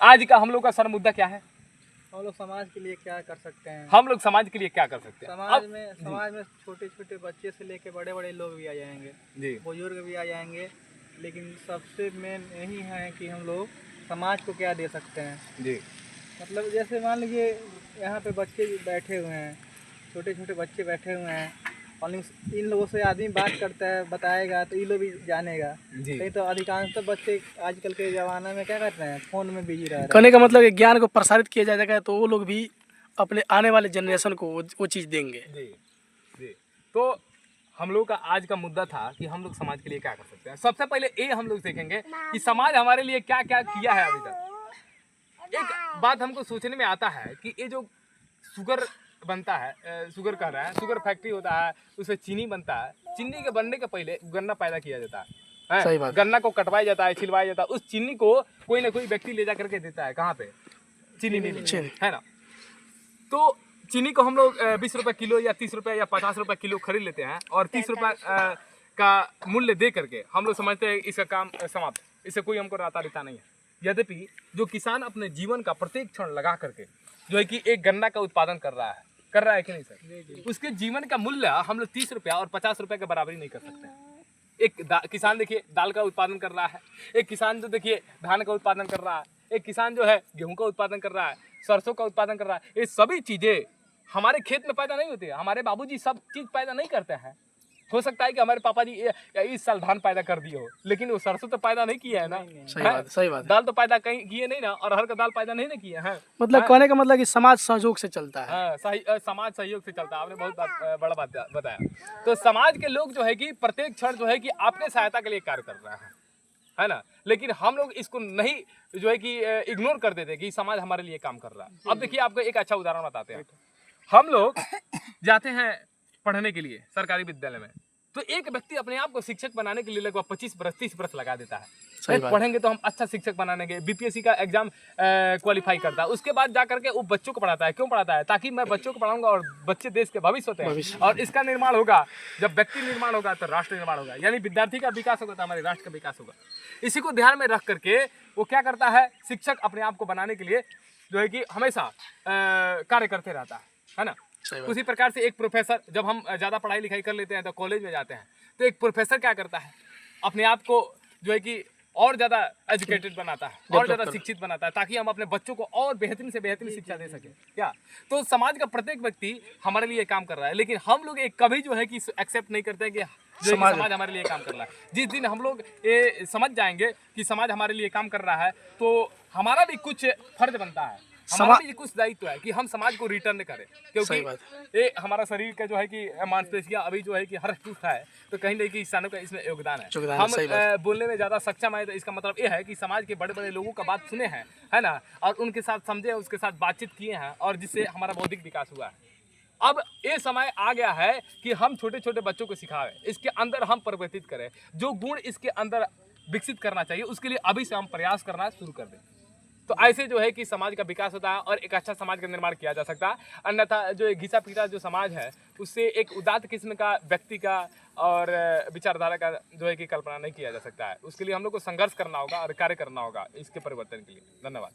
आज का हम लोग का सर मुद्दा क्या है? हम लोग समाज के लिए क्या कर सकते हैं? हम लोग समाज के लिए क्या कर सकते हैं? समाज में छोटे छोटे बच्चे से लेके बड़े बड़े लोग भी आ जाएंगे जी, बुजुर्ग भी आ जाएंगे, लेकिन सबसे मेन यही है कि हम लोग समाज को क्या दे सकते हैं जी। मतलब जैसे मान लीजिए यहाँ पे बच्चे बैठे हुए हैं, छोटे छोटे बच्चे बैठे हुए हैं, और इन लोगों से आदमी बात करता है, बताएगा तो ये लोग भी जानेगा। नहीं तो अधिकांशतः बच्चे आजकल के ज़माना में क्या करते हैं, फ़ोन में बिजी रह रहे हैं। कहने का मतलब ज्ञान को प्रसारित किया जाएगा तो वो लोग भी अपने आने वाले जनरेशन को वो चीज़ देंगे जी जी। तो हम लोग का आज का मुद्दा था कि हम लोग समाज के लिए क्या कर सकते हैं। सबसे पहले ये हम लोग देखेंगे कि समाज हमारे लिए क्या क्या किया है अभी तक। एक बात हमको सोचने में आता है कि ये जो शुगर बनता है, शुगर कह रहा है, शुगर फैक्ट्री होता है, उससे चीनी बनता है। चीनी के बनने के पहले गन्ना पैदा किया जाता है, सही बात। गन्ना को कटवाया जाता है, छिलवाया जाता है। उस चीनी को कोई ना कोई व्यक्ति ले जा करके देता है, कहाँ पे? चीनी मिल है ना। तो चीनी को हम लोग 20 रुपये किलो या 30 रुपये या 50 रुपये किलो खरीद लेते हैं, और 30 रुपये का मूल्य दे करके हम लोग समझते हैं इसका काम समाप्त, इससे कोई हमको राता रिता नहीं है। यद्यपि जो किसान अपने जीवन का प्रत्येक क्षण लगा करके जो है कि एक गन्ना का उत्पादन कर रहा है कि नहीं सर? उसके जीवन का मूल्य हम लोग 30 रुपया और 50 रुपये के बराबरी नहीं कर सकते। एक किसान देखिए दाल का उत्पादन कर रहा है, एक किसान जो देखिए धान का उत्पादन कर रहा है, एक किसान जो है गेहूं का उत्पादन कर रहा है, सरसों का उत्पादन कर रहा है। ये सभी चीज़ें हमारे खेत में पैदा नहीं होती है, हमारे बाबूजी सब चीज़ पैदा नहीं करते हैं। हो सकता है कि हमारे पापा जी इस साल धान पैदा कर दिए हो, लेकिन वो सरसों तो पैदा नहीं किया है ना। सही बात। दाल तो पैदा कहीं किए नहीं ना, और अरहर का दाल पैदा नहीं ना किया है। मतलब कहने का मतलब कि समाज सहयोग से चलता है। हाँ, समाज सहयोग से चलता है। आपने बहुत बड़ा बात बताया। तो समाज के लोग जो है कि प्रत्येक क्षण जो है कि आपके सहायता के लिए कार्य कर रहा है ना। लेकिन हम लोग इसको नहीं जो है कि इग्नोर कर देते कि समाज हमारे लिए काम कर रहा है। अब देखिए आपको एक अच्छा उदाहरण बताते हैं। हम लोग जाते हैं पढ़ने के लिए सरकारी विद्यालय में, तो एक व्यक्ति अपने आप को शिक्षक बनाने के लिए लगभग 25 बरस 30 बरस लगा देता है। पढ़ेंगे तो हम अच्छा शिक्षक बनाएंगे, बीपीएससी का एग्जाम क्वालिफाई करता है, उसके बाद जा करके वो बच्चों को पढ़ाता है। क्यों पढ़ाता है? ताकि मैं बच्चों को पढ़ाऊंगा और बच्चे देश के भविष्य होते हैं, और इसका निर्माण होगा। जब व्यक्ति निर्माण होगा तो राष्ट्र निर्माण होगा, यानी विद्यार्थी का विकास होगा तो हमारे राष्ट्र का विकास होगा। इसी को ध्यान में रख करके वो क्या करता है, शिक्षक अपने आप को बनाने के लिए जो है कि हमेशा कार्य करते रहता है ना। उसी प्रकार से एक प्रोफेसर, जब हम ज़्यादा पढ़ाई लिखाई कर लेते हैं तो कॉलेज में जाते हैं, तो एक प्रोफेसर क्या करता है, अपने आप को जो है कि और ज़्यादा एजुकेटेड बनाता है, और ज़्यादा शिक्षित बनाता है, ताकि हम अपने बच्चों को और बेहतरीन से बेहतरीन शिक्षा दे सकें। क्या तो समाज का प्रत्येक व्यक्ति हमारे लिए काम कर रहा है, लेकिन हम लोग एक कभी जो है कि एक्सेप्ट नहीं करते हैं कि समाज हमारे लिए काम कर रहा है। जिस दिन हम लोग ये समझ जाएंगे कि समाज हमारे लिए काम कर रहा है, तो हमारा भी कुछ फर्ज बनता है, हमारा भी कुछ दायित्व है कि हम समाज को रिटर्न करें। क्योंकि ये हमारा शरीर का जो है कि मांसपेशियां अभी जो है कि हर टूट है, तो कहीं ना कहीं किसानों का इसमें योगदान है। हम बोलने में ज़्यादा सक्षम है, तो इसका मतलब ये है कि समाज के बड़े बड़े लोगों का बात सुने हैं, है ना, और उनके साथ समझे, उसके साथ बातचीत किए हैं, और जिससे हमारा बौद्धिक विकास हुआ है। अब ये समय आ गया है कि हम छोटे छोटे बच्चों को सिखाएं, इसके अंदर हम परिवर्तित करें, जो गुण इसके अंदर विकसित करना चाहिए उसके लिए अभी से हम प्रयास करना शुरू कर दें। तो ऐसे जो है कि समाज का विकास होता है और एक अच्छा समाज का निर्माण किया जा सकता है। अन्यथा जो घिसा पीटा जो समाज है, उससे एक उदात्त किस्म का व्यक्ति का और विचारधारा का जो है कि कल्पना नहीं किया जा सकता है। उसके लिए हम लोग को संघर्ष करना होगा और कार्य करना होगा इसके परिवर्तन के लिए। धन्यवाद।